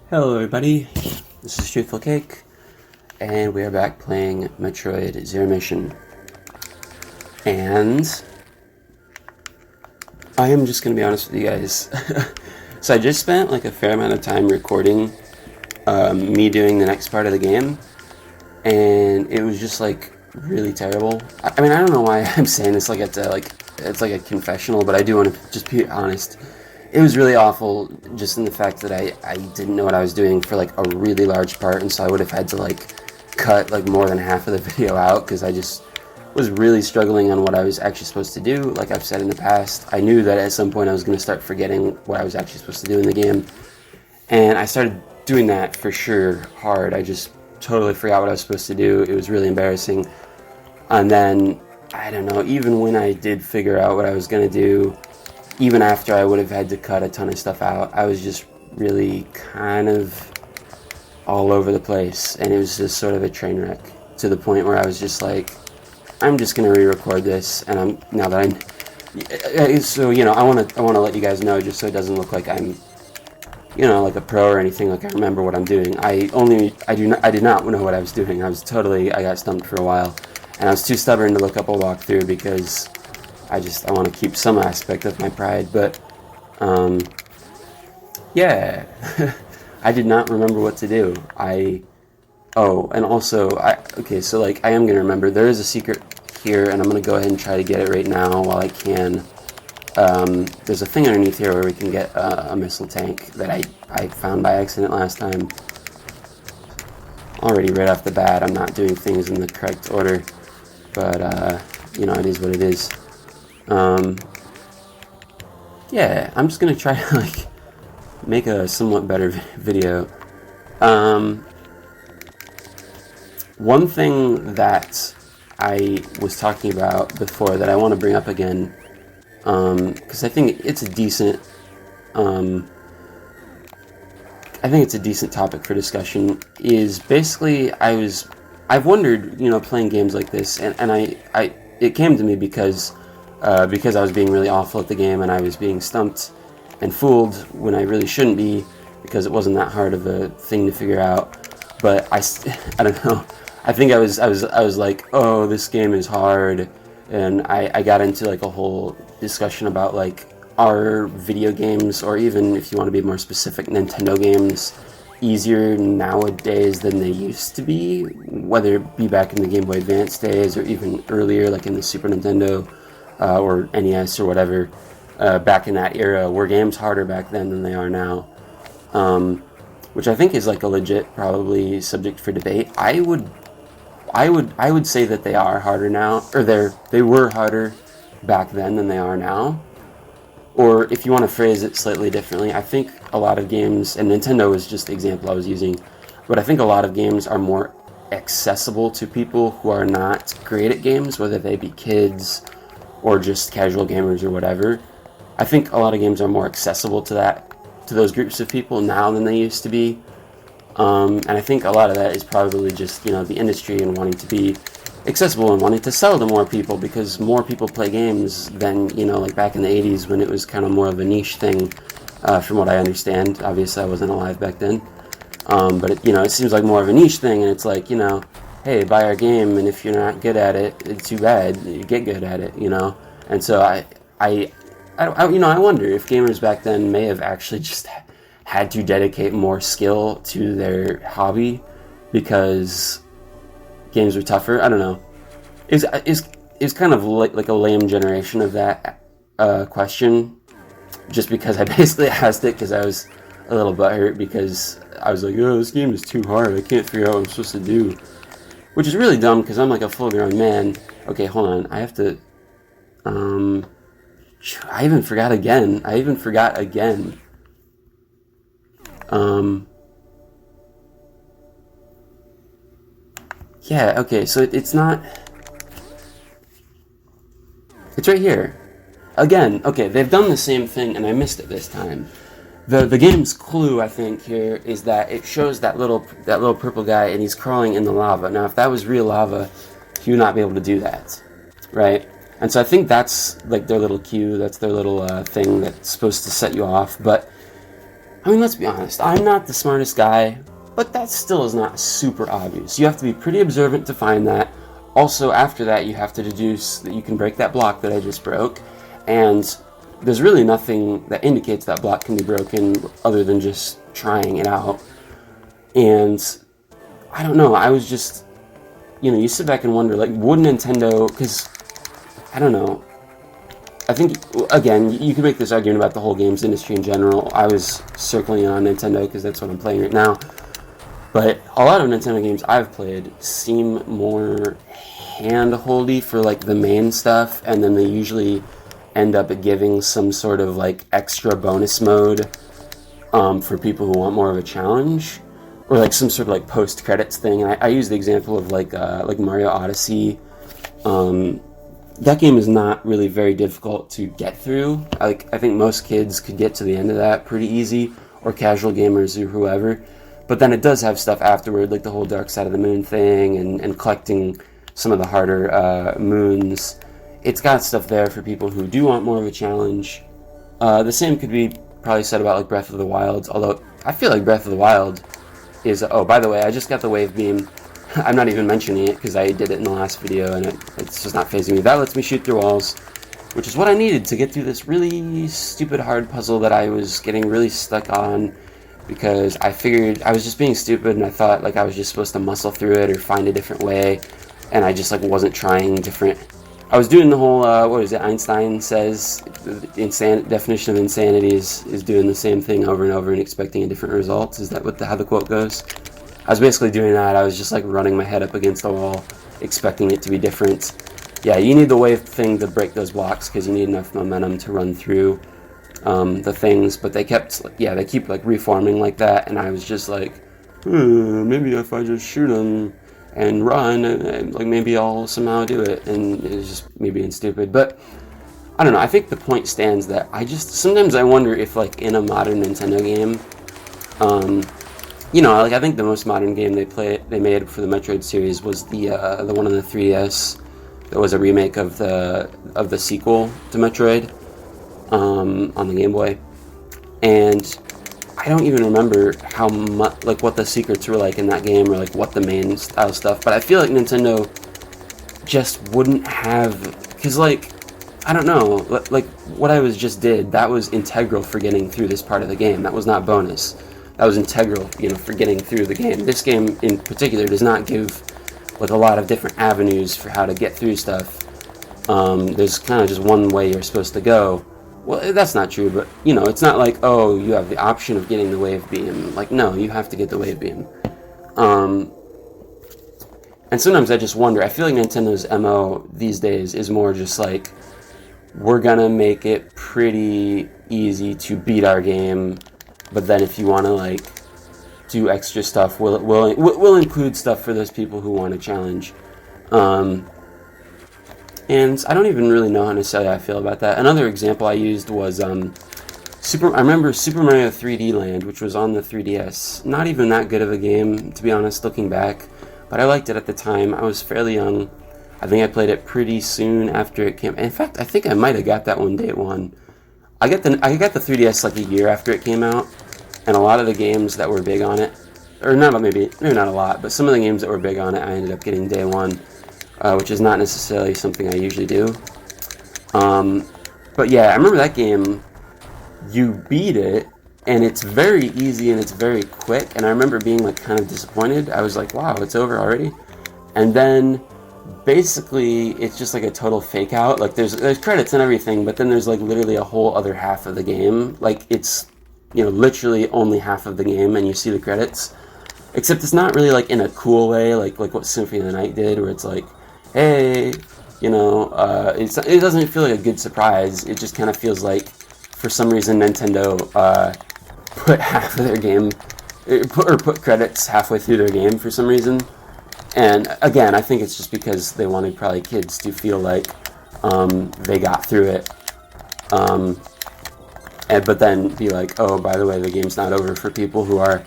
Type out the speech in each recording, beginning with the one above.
Hello everybody, this is Truthful Cake, and we are back playing Metroid Zero Mission. And I am just going to be honest with you guys. So I just spent like a fair amount of time recording me doing the next part of the game, and it was just like really terrible. I mean, I don't know why I'm saying this like it's like a confessional, but I do want to just be honest. It was really awful, just in the fact that I didn't know what I was doing for like a really large part, and so I would have had to like cut like more than half of the video out because I just was really struggling on what I was actually supposed to do. Like I've said in the past, I knew that at some point I was going to start forgetting what I was actually supposed to do in the game, and I started doing that for sure hard. I just totally forgot what I was supposed to do. It was really embarrassing. And then, I don't know, even when I did figure out what I was going to do, even after I would have had to cut a ton of stuff out, I was just really kind of all over the place, and it was just sort of a train wreck to the point where I was just like, I'm just gonna re-record this, and so I want to let you guys know, just so it doesn't look like I'm like a pro or anything. Like I remember what I'm doing. I did not know what I was doing. I got stumped for a while, and I was too stubborn to look up a walkthrough because I want to keep some aspect of my pride, but, yeah, I did not remember what to do. And also, okay, so, like, I am going to remember, there is a secret here, and I'm going to go ahead and try to get it right now while I can. There's a thing underneath here where we can get a missile tank that I found by accident last time. Already right off the bat, I'm not doing things in the correct order, but, it is what it is. Yeah, I'm just gonna try to like make a somewhat better video. One thing that I was talking about before that I want to bring up again, because I think it's a decent topic for discussion, is basically I've wondered, playing games like this, and it came to me because I was being really awful at the game, and I was being stumped and fooled when I really shouldn't be, because it wasn't that hard of a thing to figure out. But I don't know. I think I was like, oh, this game is hard, and I got into like a whole discussion about like, are video games, or even if you want to be more specific, Nintendo games, easier nowadays than they used to be, whether it be back in the Game Boy Advance days or even earlier, like in the Super Nintendo or NES or whatever. Back in that era, were games harder back then than they are now? Which I think is like a legit probably subject for debate. I would say that they are harder now, or they were harder back then than they are now. Or if you want to phrase it slightly differently, I think a lot of games, and Nintendo is just the example I was using, but I think a lot of games are more accessible to people who are not great at games, whether they be kids or just casual gamers or whatever. I think a lot of games are more accessible to those groups of people now than they used to be. And I think a lot of that is probably just, the industry and wanting to be accessible and wanting to sell to more people, because more people play games than, like back in the 80s when it was kind of more of a niche thing, from what I understand. Obviously, I wasn't alive back then. But it seems like more of a niche thing, and it's like, hey, buy our game, and if you're not good at it, it's too bad. You get good at it, And so I wonder if gamers back then may have actually just had to dedicate more skill to their hobby because games were tougher. I don't know. It's kind of like a lame generation of that question, just because I basically asked it because I was a little butthurt because I was like, oh, this game is too hard. I can't figure out what I'm supposed to do. Which is really dumb because I'm like a full-grown man. Okay, hold on. I have to... I even forgot again. Yeah, okay, so it's not... It's right here. Again, okay, they've done the same thing, and I missed it this time. The game's clue, I think, here is that it shows that little purple guy, and he's crawling in the lava. Now, if that was real lava, he would not be able to do that, right? And so I think that's like their little cue, that's their little thing that's supposed to set you off. But I mean, let's be honest, I'm not the smartest guy, but that still is not super obvious. You have to be pretty observant to find that. Also, after that, you have to deduce that you can break that block that I just broke, and there's really nothing that indicates that block can be broken other than just trying it out. And I don't know, I was just, you sit back and wonder, like, would Nintendo, because, I don't know, I think, again, you could make this argument about the whole games industry in general. I was circling on Nintendo because that's what I'm playing right now. But a lot of Nintendo games I've played seem more hand-holdy for, like, the main stuff, and then they usually end up giving some sort of, like, extra bonus mode for people who want more of a challenge, or, like, some sort of, like, post-credits thing. And I use the example of, like Mario Odyssey. That game is not really very difficult to get through. I think most kids could get to the end of that pretty easy, or casual gamers or whoever. But then it does have stuff afterward, like the whole Dark Side of the Moon thing, and collecting some of the harder moons. It's got stuff there for people who do want more of a challenge. The same could be probably said about like Breath of the Wild, although I feel like Breath of the Wild is... Oh, by the way, I just got the wave beam. I'm not even mentioning it because I did it in the last video and it's just not phasing me. That lets me shoot through walls, which is what I needed to get through this really stupid hard puzzle that I was getting really stuck on, because I figured I was just being stupid and I thought like I was just supposed to muscle through it or find a different way, and I just like wasn't trying different. I was doing the whole, what is it, Einstein says, the definition of insanity is doing the same thing over and over and expecting a different result. Is that how the quote goes? I was basically doing that. I was just like running my head up against the wall, expecting it to be different. Yeah, you need the wave thing to break those blocks because you need enough momentum to run through the things. But they keep like reforming like that, and I was just like, maybe if I just shoot them and run, and like maybe I'll somehow do it. And it was just me being stupid. But I don't know. I think the point stands that sometimes I wonder if like in a modern Nintendo game, like I think the most modern game they made for the Metroid series was the one on the 3DS that was a remake of the sequel to Metroid on the Game Boy, and I don't even remember how much like what the secrets were like in that game or like what the main style stuff. But I feel like Nintendo just wouldn't have, because like I don't know, like what I just did, that was integral for getting through this part of the game. That was not bonus. That was integral, for getting through the game. This game in particular does not give like a lot of different avenues for how to get through stuff. There's kind of just one way you're supposed to go. Well, that's not true, but it's not like, oh, you have the option of getting the wave beam. Like, no, you have to get the wave beam. And sometimes I just wonder, I feel like Nintendo's MO these days is more just like, we're gonna make it pretty easy to beat our game, but then if you want to like do extra stuff, we'll include stuff for those people who want a challenge. And I don't even really know how necessarily I feel about that. Another example I used was I remember Super Mario 3D Land, which was on the 3DS. Not even that good of a game, to be honest, looking back, but I liked it at the time. I was fairly young. I think I played it pretty soon after it came. In fact, I think I might have got that one day one. I got the 3DS like a year after it came out, and a lot of the games that were big on it, or maybe not a lot, but some of the games that were big on it, I ended up getting day one, which is not necessarily something I usually do. But yeah, I remember that game. You beat it, and it's very easy and it's very quick. And I remember being like kind of disappointed. I was like, "Wow, it's over already!" And then basically it's just like a total fake out. Like there's credits and everything, but then there's like literally a whole other half of the game. Like it's literally only half of the game, and you see the credits. Except it's not really like in a cool way, like what Symphony of the Night did, where it's like, hey, it doesn't feel like a good surprise. It just kind of feels like, for some reason, Nintendo put half of their game, put credits halfway through their game for some reason. And again, I think it's just because they wanted probably kids to feel like they got through it, but then be like, oh, by the way, the game's not over for people who are,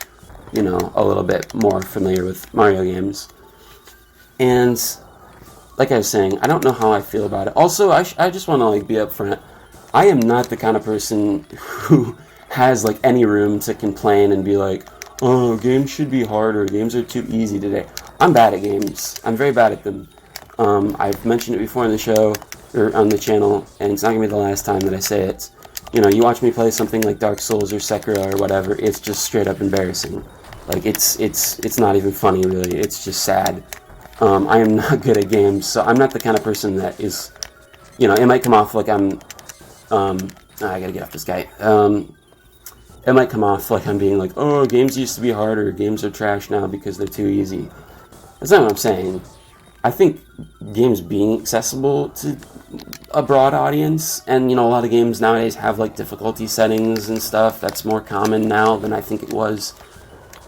a little bit more familiar with Mario games. And like I was saying, I don't know how I feel about it. Also, I just want to be upfront. I am not the kind of person who has like any room to complain and be like, oh, games should be harder, games are too easy today. I'm bad at games. I'm very bad at them. I've mentioned it before on the show, or on the channel, and it's not gonna be the last time that I say it. You know, you watch me play something like Dark Souls or Sekiro or whatever, it's just straight up embarrassing. Like, it's not even funny, really. It's just sad. I am not good at games, so I'm not the kind of person that is, you know, it might come off like I'm, I gotta get off this guy. It might come off like I'm being like, oh, games used to be harder, games are trash now because they're too easy. That's not what I'm saying. I think games being accessible to a broad audience, and, you know, a lot of games nowadays have, like, difficulty settings and stuff. That's more common now than I think it was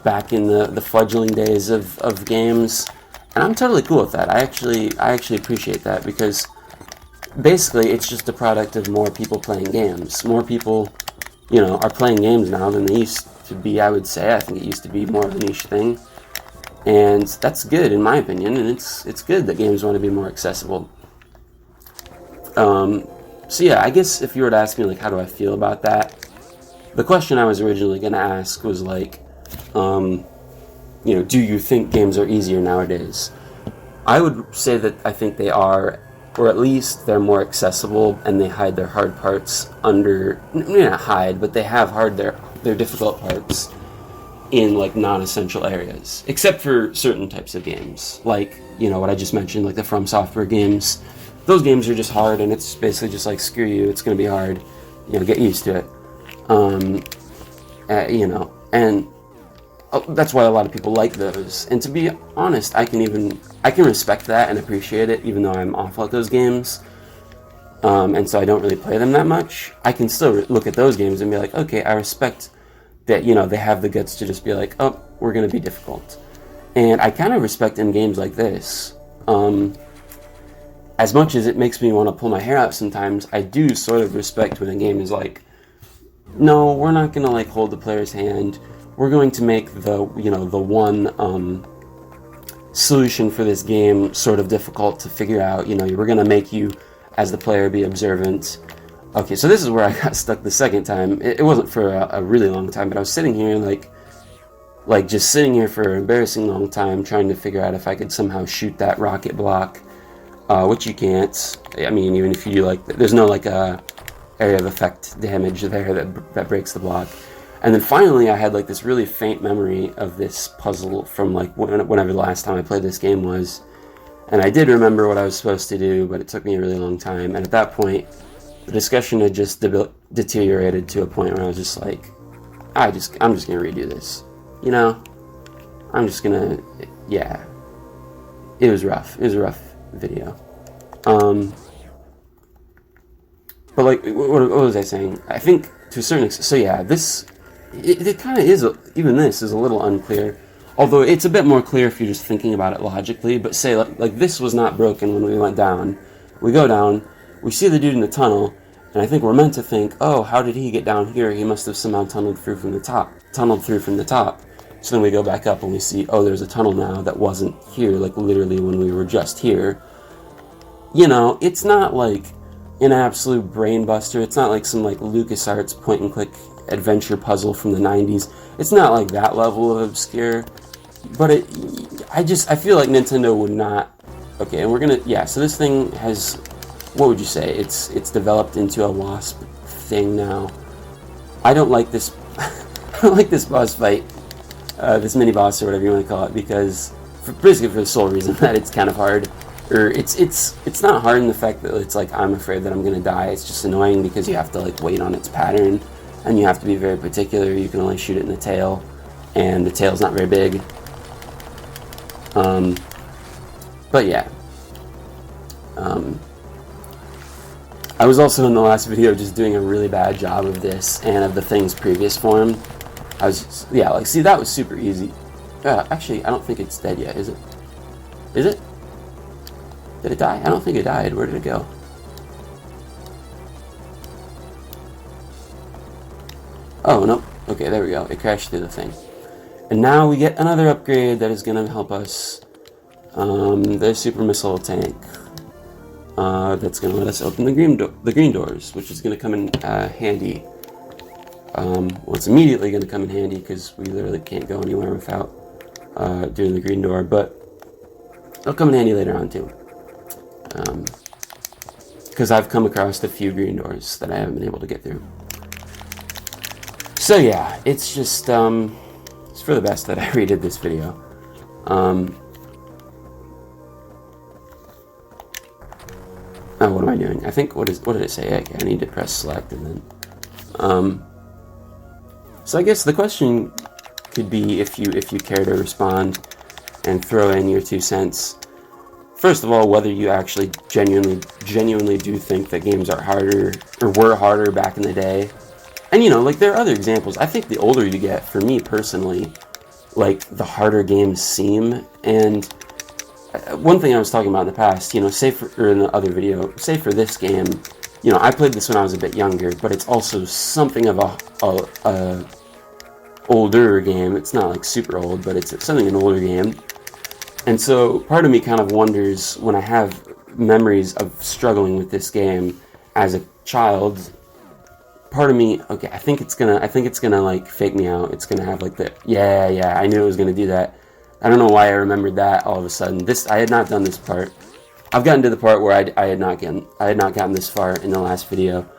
back in the fledgling days of games. And I'm totally cool with that. I actually appreciate that, because basically it's just a product of more people playing games. More people, you know, are playing games now than they used to be, I would say. I think it used to be more of a niche thing. And that's good, in my opinion, and it's good that games want to be more accessible. So yeah, I guess if you were to ask me, like, how do I feel about that, the question I was originally going to ask was, like, you know, do you think games are easier nowadays? I would say that I think they are, or at least they're more accessible, and they hide their hard parts under, not hide, but they have their difficult parts in, like, non-essential areas, except for certain types of games, like, you know, what I just mentioned, like the From Software games. Those games are just hard, and it's basically just like, screw you, it's going to be hard, you know, get used to it. You know, and that's why a lot of people like those. And to be honest, I can respect that and appreciate it, even though I'm awful at those games. And so I don't really play them that much. I can still look at those games and be like, okay, I respect that, you know, they have the guts to just be like, oh, we're going to be difficult. And I kind of respect in games like this. As much as it makes me want to pull my hair out sometimes, I do sort of respect when a game is like, no, we're not going to, like, hold the player's hand. We're going to make the, you know, the one solution for this game sort of difficult to figure out. You know, we're going to make you, as the player, be observant. Okay, so this is where I got stuck the second time. It wasn't for a really long time, but I was sitting here, like just sitting here for an embarrassing long time, trying to figure out if I could somehow shoot that rocket block, which you can't. I mean, even if you do, like, there's no, like, area of effect damage there that breaks the block. And then finally, I had, like, this really faint memory of this puzzle from, like, whenever the last time I played this game was. And I did remember what I was supposed to do, but it took me a really long time. And at that point, the discussion had just deteriorated to a point where I was just like, I'm just gonna redo this. You know? I'm just gonna, yeah. It was rough. It was a rough video. But, like, what was I saying? I think, to a certain extent, so yeah, it kind of is, even this is a little unclear. Although it's a bit more clear if you're just thinking about it logically. But say, like this was not broken when we went down. We go down, we see the dude in the tunnel, and I think we're meant to think, oh, how did he get down here? He must have somehow tunneled through from the top. So then we go back up and we see, oh, there's a tunnel now that wasn't here, like, literally when we were just here. You know, it's not like an absolute brain buster. It's not like some, like, LucasArts point-and-click adventure puzzle from the 90s. It's not like that level of obscure. But I feel like Nintendo would not. Okay, and we're gonna, yeah, so this thing has, what would you say? It's developed into a wasp thing now. I don't like this, I don't like this boss fight, this mini boss or whatever you want to call it, because, basically for the sole reason that it's kind of hard. Or it's not hard in the fact that it's like, I'm afraid that I'm gonna die. It's just annoying because you have to, like, wait on its pattern, and you have to be very particular. You can only shoot it in the tail, and the tail's not very big. But yeah. I was also in the last video just doing a really bad job of this and of the thing's previous form. I was, yeah, like, see, that was super easy. Actually, I don't think it's dead yet, is it? Is it? Did it die? I don't think it died. Where did it go? Oh, nope. Okay, there we go. It crashed through the thing. And now we get another upgrade that is going to help us. The super missile tank. That's going to let us open the green doors, which is going to come in handy. Well, it's immediately going to come in handy because we literally can't go anywhere without doing the green door, but it'll come in handy later on too. Because I've come across a few green doors that I haven't been able to get through. So yeah, it's just, it's for the best that I redid this video. Oh, what am I doing? I think, what did it say? Okay, I need to press select and then, so I guess the question could be, if you care to respond and throw in your 2 cents. First of all, whether you actually genuinely do think that games are harder, or were harder back in the day. And, you know, like, there are other examples. I think the older you get, for me personally, like, the harder games seem. And one thing I was talking about in the past, you know, or in the other video, say for this game, you know, I played this when I was a bit younger, but it's also something of a older game. It's not like super old, but it's something an older game. And so part of me kind of wonders, when I have memories of struggling with this game as a child, part of me, okay, I think it's gonna like fake me out. It's gonna have like the, yeah, I knew it was gonna do that. I don't know why I remembered that all of a sudden. I had not done this part. I've gotten to the part where I had not gotten this far in the last video.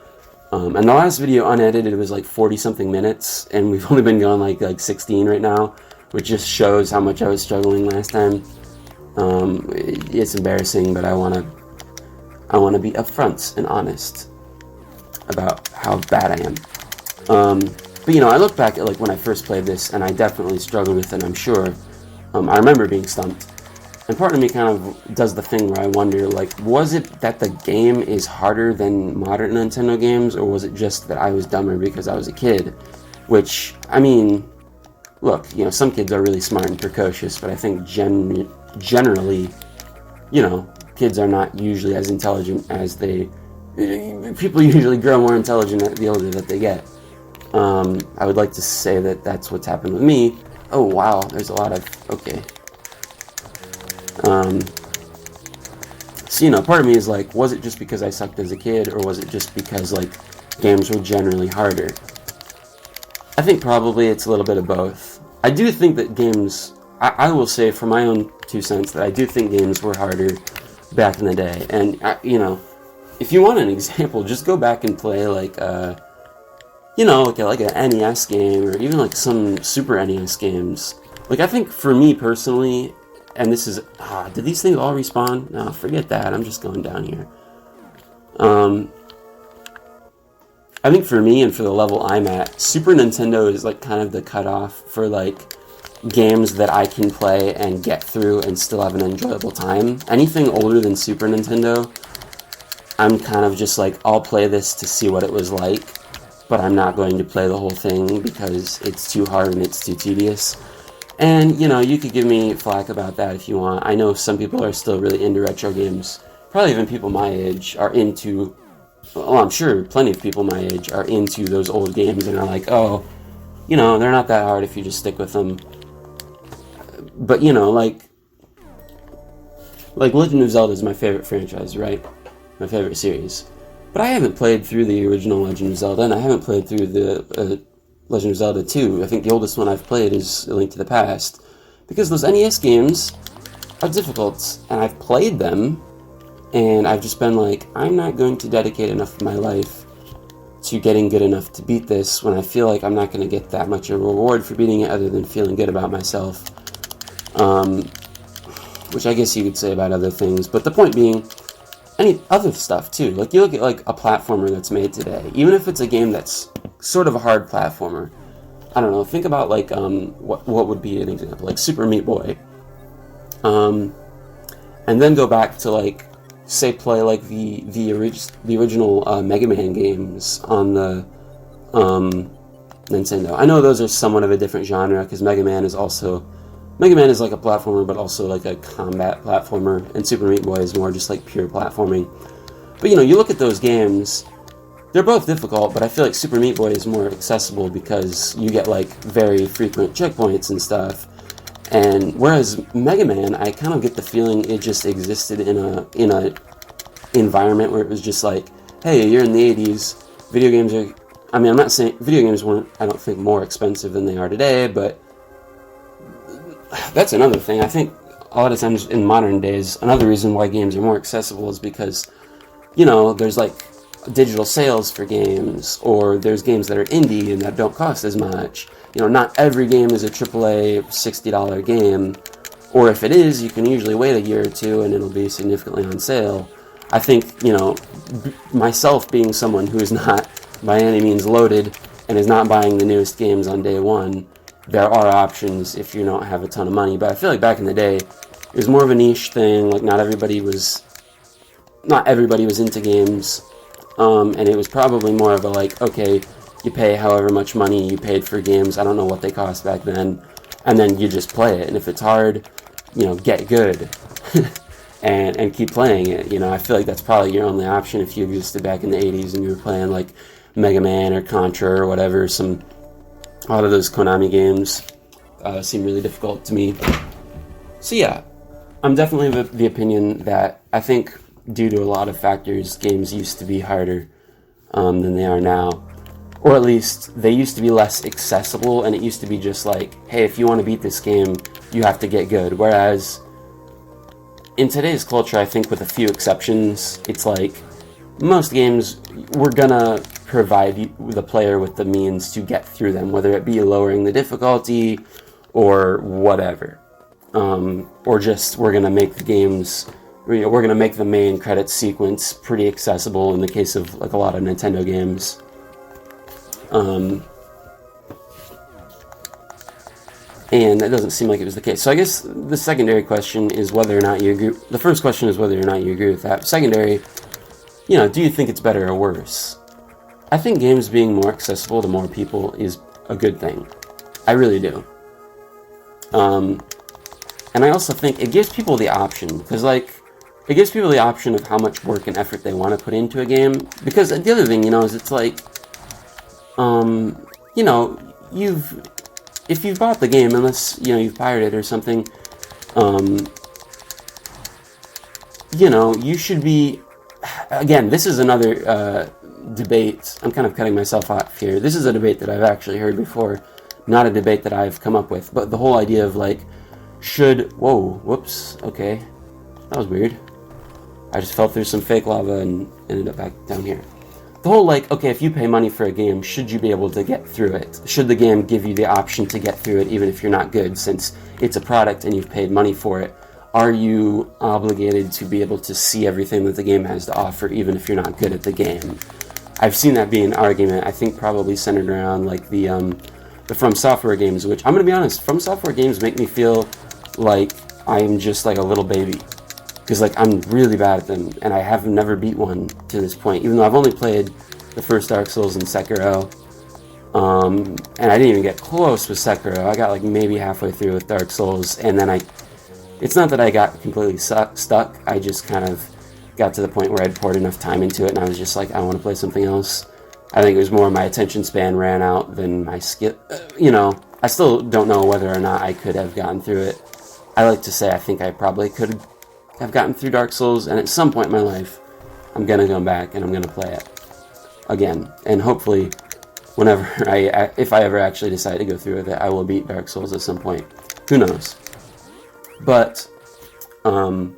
And the last video unedited was like 40-something minutes, and we've only been going like 16 right now, which just shows how much I was struggling last time. It's embarrassing, but I wanna be upfront and honest about how bad I am. But you know, I look back at like when I first played this, and I definitely struggled with it, I'm sure. I remember being stumped. And part of me kind of does the thing where I wonder, like, was it that the game is harder than modern Nintendo games, or was it just that I was dumber because I was a kid? Which, I mean, look, you know, some kids are really smart and precocious, but I think generally, you know, kids are not usually as intelligent as people usually grow more intelligent the older that they get. I would like to say that that's what's happened with me. Oh wow, there's a lot of, okay. So, you know, part of me is like, was it just because I sucked as a kid, or was it just because, like, games were generally harder? I think probably it's a little bit of both. I do think that games, I will say for my own 2 cents, that I do think games were harder back in the day. And, you know, if you want an example, just go back and play, like, you know, like an NES game, or even, like, some Super NES games. Like, I think for me personally, and this is, did these things all respawn? No, forget that, I'm just going down here. I think for me, and for the level I'm at, Super Nintendo is, like, kind of the cutoff for, like, games that I can play and get through and still have an enjoyable time. Anything older than Super Nintendo, I'm kind of just like, I'll play this to see what it was like, but I'm not going to play the whole thing because it's too hard and it's too tedious. And, you know, you could give me flack about that if you want. I know some people are still really into retro games. Probably even people my age are into, well, I'm sure plenty of people my age are into those old games and are like, oh, you know, they're not that hard if you just stick with them. But, you know, like Legend of Zelda is my favorite franchise, right? My favorite series. But I haven't played through the original Legend of Zelda, and I haven't played through the Legend of Zelda 2. I think the oldest one I've played is A Link to the Past. Because those NES games are difficult, and I've played them, and I've just been like, I'm not going to dedicate enough of my life to getting good enough to beat this when I feel like I'm not going to get that much of a reward for beating it other than feeling good about myself. Which I guess you could say about other things, but the point being, any other stuff too. Like, you look at like a platformer that's made today, even if it's a game that's sort of a hard platformer. I don't know, think about like what would be an example, like Super Meat Boy. And then go back to like, say, play like the original Mega Man games on the Nintendo. I know those are somewhat of a different genre because Mega Man is like a platformer, but also like a combat platformer, and Super Meat Boy is more just like pure platforming. But you know, you look at those games, they're both difficult, but I feel like Super Meat Boy is more accessible because you get like very frequent checkpoints and stuff. And whereas Mega Man, I kind of get the feeling it just existed in a environment where it was just like, hey, you're in the 80s, video games are I mean, I'm not saying video games weren't, I don't think, more expensive than they are today, but that's another thing. I think a lot of times in modern days, another reason why games are more accessible is because, you know, there's like digital sales for games, or there's games that are indie and that don't cost as much. You know, not every game is a AAA $60 game, or if it is, you can usually wait a year or two and it'll be significantly on sale. I think, you know, myself being someone who is not by any means loaded and is not buying the newest games on day one, there are options if you don't have a ton of money. But I feel like back in the day, it was more of a niche thing. Like, not everybody was into games, and it was probably more of a, like, okay, you pay however much money you paid for games. I don't know what they cost back then, and then you just play it. And if it's hard, you know, get good and keep playing it. You know, I feel like that's probably your only option if you existed back in the 80s and you were playing like Mega Man or Contra or whatever. A lot of those Konami games seem really difficult to me. So yeah, I'm definitely of the opinion that I think due to a lot of factors, games used to be harder than they are now. Or at least they used to be less accessible, and it used to be just like, hey, if you want to beat this game, you have to get good. Whereas in today's culture, I think with a few exceptions, it's like most games, we're gonna provide the player with the means to get through them, whether it be lowering the difficulty or whatever. Or just we're gonna make the games, we're gonna make the main credits sequence pretty accessible in the case of like a lot of Nintendo games. And that doesn't seem like it was the case. So I guess the secondary question is whether or not you agree. The first question is whether or not you agree with that. Secondary, you know, do you think it's better or worse? I think games being more accessible to more people is a good thing. I really do. And I also think it gives people the option, because like, it gives people the option of how much work and effort they want to put into a game. Because the other thing, you know, is it's like, you know, if you've bought the game, unless, you know, you've pirated or something, you know, you should be, again, this is another debate. I'm kind of cutting myself off here. This is a debate that I've actually heard before, not a debate that I've come up with, but the whole idea of like, whoops, okay, that was weird. I just fell through some fake lava and ended up back down here. The whole, like, okay, if you pay money for a game, should you be able to get through it? Should the game give you the option to get through it even if you're not good, since it's a product and you've paid money for it? Are you obligated to be able to see everything that the game has to offer even if you're not good at the game? I've seen that be an argument, I think probably centered around, like, the From Software games, which, I'm going to be honest, From Software games make me feel like I'm just like a little baby. Because, like, I'm really bad at them, and I have never beat one to this point, even though I've only played the first Dark Souls and Sekiro, and I didn't even get close with Sekiro. I got, like, maybe halfway through with Dark Souls, and then it's not that I got completely stuck, I just kind of got to the point where I'd poured enough time into it, and I was just like, I want to play something else. I think it was more my attention span ran out than my skill, you know. I still don't know whether or not I could have gotten through it. I like to say I think I probably could have gotten through Dark Souls, and at some point in my life, I'm gonna go back and I'm gonna play it again. And hopefully, whenever if I ever actually decide to go through with it, I will beat Dark Souls at some point. Who knows? But, you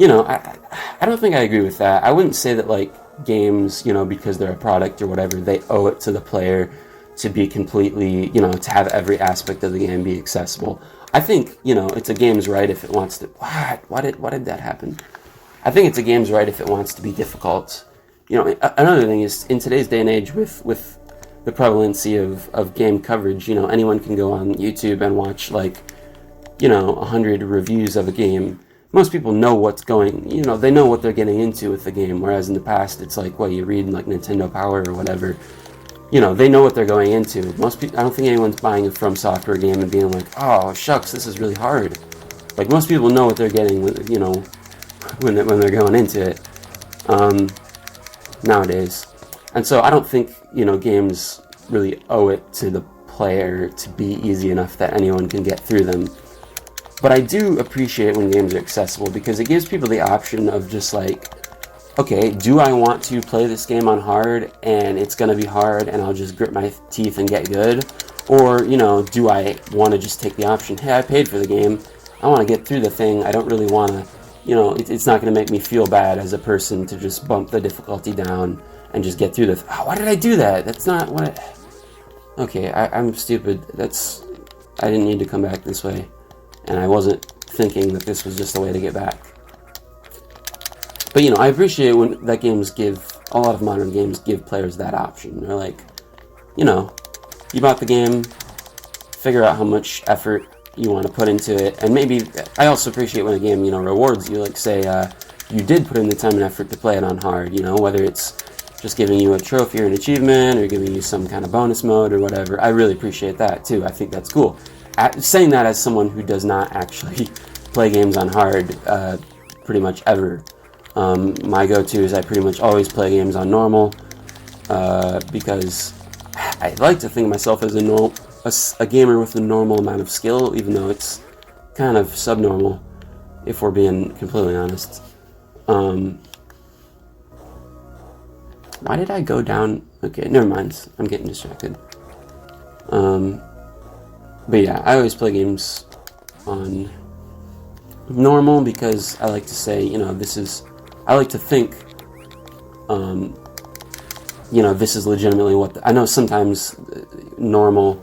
know, I don't think I agree with that. I wouldn't say that, like, games, you know, because they're a product or whatever, they owe it to the player to be completely, you know, to have every aspect of the game be accessible. I think, you know, it's a game's right if it wants to... Why did that happen? I think it's a game's right if it wants to be difficult. You know, another thing is, in today's day and age, with the prevalency of game coverage, you know, anyone can go on YouTube and watch, like, you know, 100 reviews of a game. Most people know what's going... You know, they know what they're getting into with the game, whereas in the past, it's like, well, you read, like, Nintendo Power or whatever... You know, they know what they're going into. Most people, I don't think anyone's buying a From Software game and being like, oh, shucks, this is really hard. Like, most people know what they're getting, you know, when they're going into it, nowadays. And so I don't think, you know, games really owe it to the player to be easy enough that anyone can get through them. But I do appreciate when games are accessible, because it gives people the option of just, like, okay, do I want to play this game on hard and it's going to be hard and I'll just grit my teeth and get good? Or, you know, do I want to just take the option, hey, I paid for the game, I want to get through the thing, I don't really want to, you know, it's not going to make me feel bad as a person to just bump the difficulty down and just get through the, why did I do that? That's not what I, okay, I'm stupid, I didn't need to come back this way, and I wasn't thinking that this was just a way to get back. But, you know, I appreciate when that a lot of modern games give players that option. They're like, you know, you bought the game, figure out how much effort you want to put into it, and maybe, I also appreciate when a game, you know, rewards you, like say, you did put in the time and effort to play it on hard, you know, whether it's just giving you a trophy or an achievement, or giving you some kind of bonus mode or whatever. I really appreciate that, too. I think that's cool. Saying that as someone who does not actually play games on hard pretty much ever. My go-to is I pretty much always play games on normal, because I like to think of myself as a gamer with a normal amount of skill, even though it's kind of subnormal, if we're being completely honest. Why did I go down? Okay, never mind. I'm getting distracted. But yeah, I always play games on normal because I like to say, you know, I like to think, you know, this is legitimately what I know sometimes normal,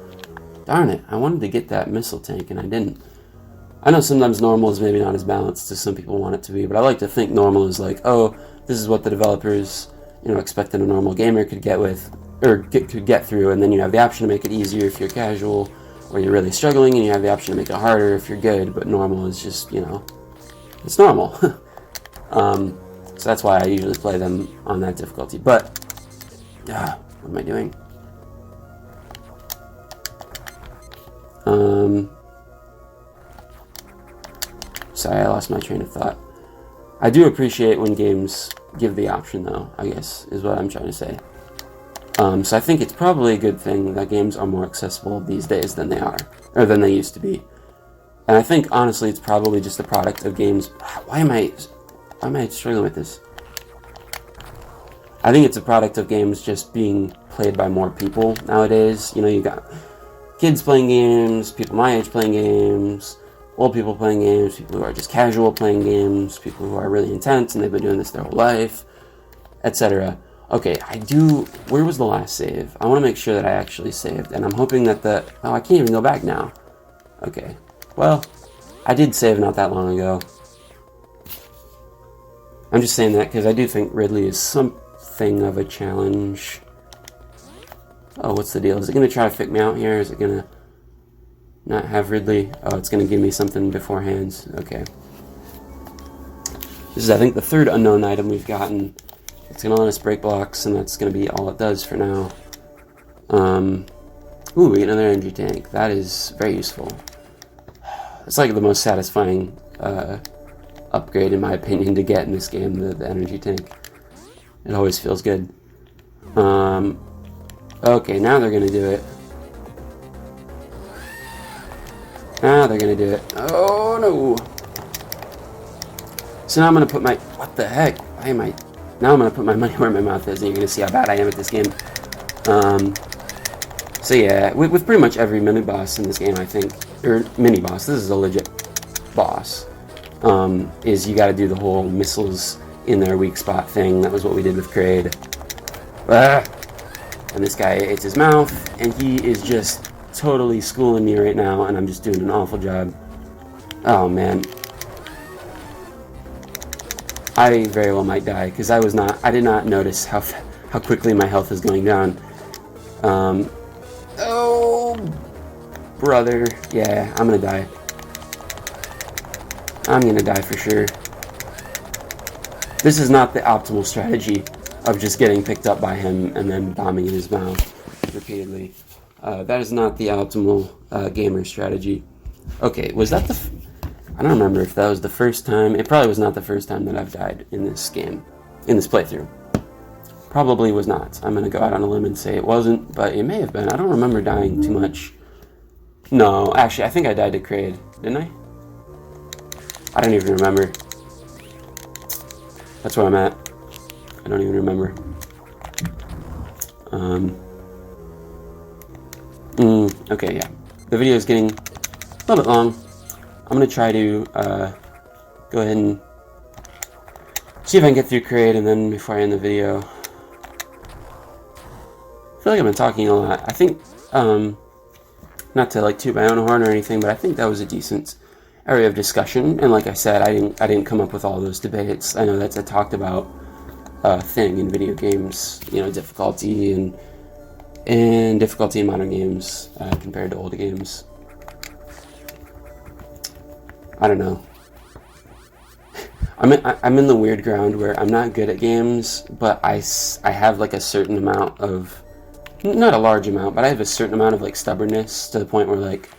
darn it, I wanted to get that missile tank and I didn't. I know sometimes normal is maybe not as balanced as some people want it to be, but I like to think normal is like, oh, this is what the developers, you know, expected a normal gamer could get with, or could get through, and then you have the option to make it easier if you're casual, or you're really struggling, and you have the option to make it harder if you're good, but normal is just, you know, it's normal. So that's why I usually play them on that difficulty, but, what am I doing? Sorry, I lost my train of thought. I do appreciate when games give the option, though, I guess, is what I'm trying to say. So I think it's probably a good thing that games are more accessible these days than they are, or than they used to be. And I think, honestly, it's probably just a product of games. Why am I struggling with this? I think it's a product of games just being played by more people nowadays. You know, you got kids playing games, people my age playing games, old people playing games, people who are just casual playing games, people who are really intense and they've been doing this their whole life, etc. Okay, where was the last save? I want to make sure that I actually saved, and I'm hoping that oh, I can't even go back now. Okay, well, I did save not that long ago. I'm just saying that because I do think Ridley is something of a challenge. Oh, what's the deal? Is it going to try to fake me out here? Is it going to not have Ridley? Oh, it's going to give me something beforehand. Okay. This is, I think, the third unknown item we've gotten. It's going to let us break blocks, and that's going to be all it does for now. Ooh, we get another energy tank. That is very useful. It's like the most satisfying upgrade, in my opinion, to get in this game, the energy tank. It always feels good. Okay, now they're going to do it. Now they're going to do it. Oh, no. So now I'm going to put my... What the heck? Why am I... Now I'm going to put my money where my mouth is, and you're going to see how bad I am at this game. So yeah, with pretty much every mini-boss in this game, I think... Or mini-boss, this is a legit boss. Is you got to do the whole missiles in their weak spot thing. That was what we did with Kraid. And this guy, it's his mouth, and he is just totally schooling me right now, and I'm just doing an awful job. Oh, man. I very well might die, because I did not notice how quickly my health is going down. Oh, brother. Yeah, I'm gonna die. I'm gonna die for sure. This is not the optimal strategy of just getting picked up by him and then bombing in his mouth repeatedly. That is not the optimal gamer strategy. Okay, was that I don't remember if that was the first time. It probably was not the first time that I've died in this game, in this playthrough. Probably was not. I'm going to go out on a limb and say it wasn't, but it may have been. I don't remember dying too much. No, actually, I think I died to Kraid, didn't I? I don't even remember. That's where I'm at. I don't even remember. Okay, yeah. The video is getting a little bit long. I'm going to try to go ahead and see if I can get through Create, and then before I end the video. I feel like I've been talking a lot. I think, not to like toot my own horn or anything, but I think that was a decent area of discussion. And like I said, I didn't come up with all those debates. I know that's a talked about thing in video games, you know, difficulty and difficulty in modern games compared to old games. I don't know. I'm in the weird ground where I'm not good at games, but I have like a certain amount of, not a large amount, but I have a certain amount of like stubbornness to the point where like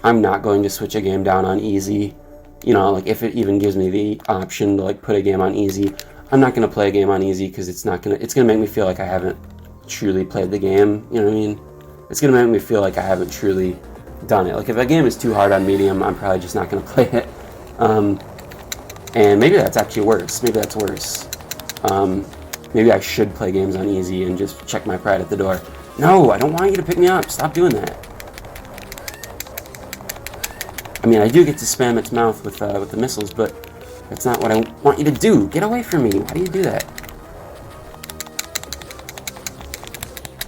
I'm not going to switch a game down on easy. You know, like if it even gives me the option to like put a game on easy, I'm not going to play a game on easy because it's going to make me feel like I haven't truly played the game. You know what I mean? It's going to make me feel like I haven't truly done it. Like if a game is too hard on medium, I'm probably just not going to play it. And maybe that's actually worse. Maybe that's worse. Maybe I should play games on easy and just check my pride at the door. No, I don't want you to pick me up. Stop doing that. I mean, I do get to spam its mouth with the missiles, but that's not what I want you to do. Get away from me. Why do you do that?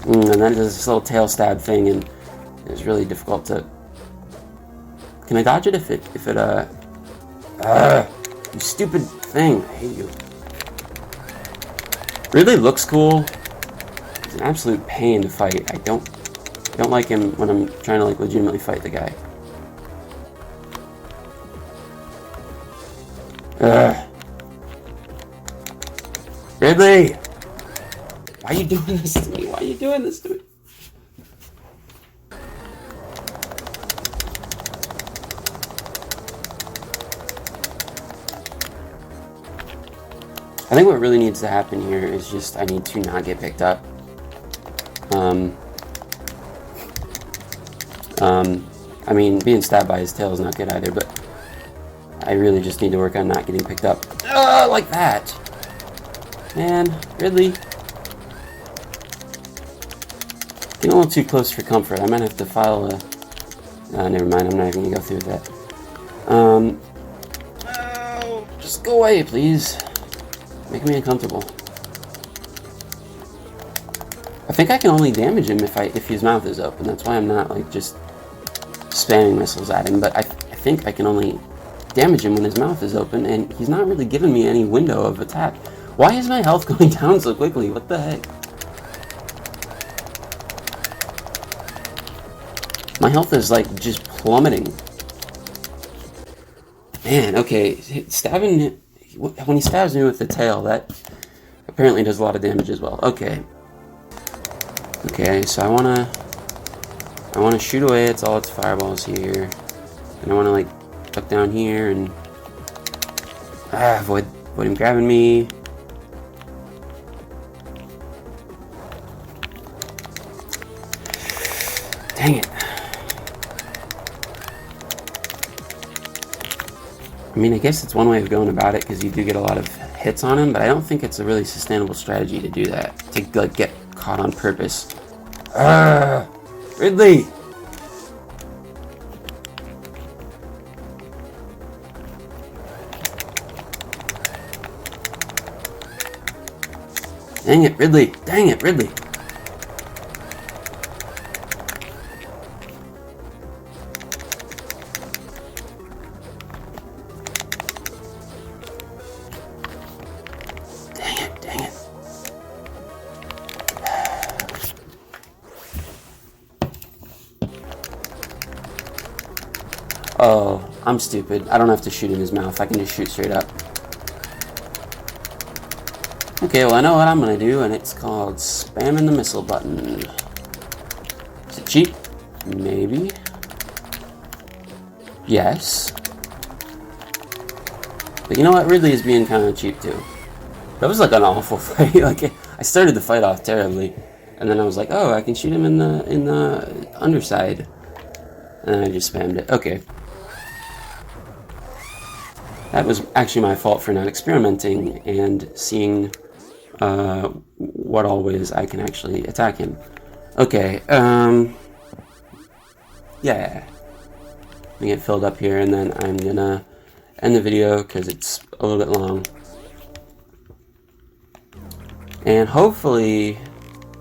And then there's this little tail stab thing, and it's really difficult to... Can I dodge it if it you stupid thing. I hate you. Ridley looks cool. He's an absolute pain to fight. I don't like him when I'm trying to like legitimately fight the guy. Ridley! Why are you doing this to me? Why are you doing this to me? I think what really needs to happen here is just I need to not get picked up. I mean, being stabbed by his tail is not good either, but I really just need to work on not getting picked up. Like that! Man, Ridley. Getting a little too close for comfort. I might have to file a... never mind, I'm not even gonna go through that. Oh, just go away, please. Make me uncomfortable. I think I can only damage him if his mouth is open. That's why I'm not like just spamming missiles at him. But I think I can only damage him when his mouth is open, and he's not really giving me any window of attack. Why is my health going down so quickly? What the heck? My health is like just plummeting. Man, okay, stabbing. When he stabs me with the tail, that apparently does a lot of damage as well. Okay. Okay, so I wanna shoot away at all its fireballs here. And I wanna like duck down here and avoid him grabbing me. Dang it. I mean, I guess it's one way of going about it because you do get a lot of hits on him, but I don't think it's a really sustainable strategy to do that. To like get caught on purpose. Ridley! Dang it, Ridley! Dang it, Ridley! Oh, I'm stupid. I don't have to shoot in his mouth. I can just shoot straight up. Okay, well I know what I'm gonna do, and it's called spamming the missile button. Is it cheap? Maybe. Yes. But you know what? Ridley is being kind of cheap too. That was like an awful fight. Like I started the fight off terribly, and then I was like, oh, I can shoot him in the underside, and then I just spammed it. Okay. That was actually my fault for not experimenting and seeing what all ways I can actually attack him. Okay, yeah. Let me get filled up here, and then I'm gonna end the video because it's a little bit long. And hopefully,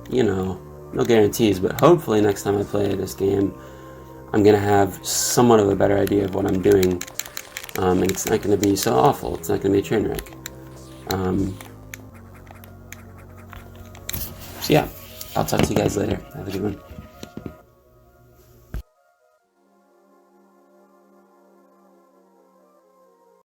you know, no guarantees, but hopefully next time I play this game, I'm gonna have somewhat of a better idea of what I'm doing, and it's not gonna be so awful. It's not gonna be a train wreck. So yeah, I'll talk to you guys later. Have a good one.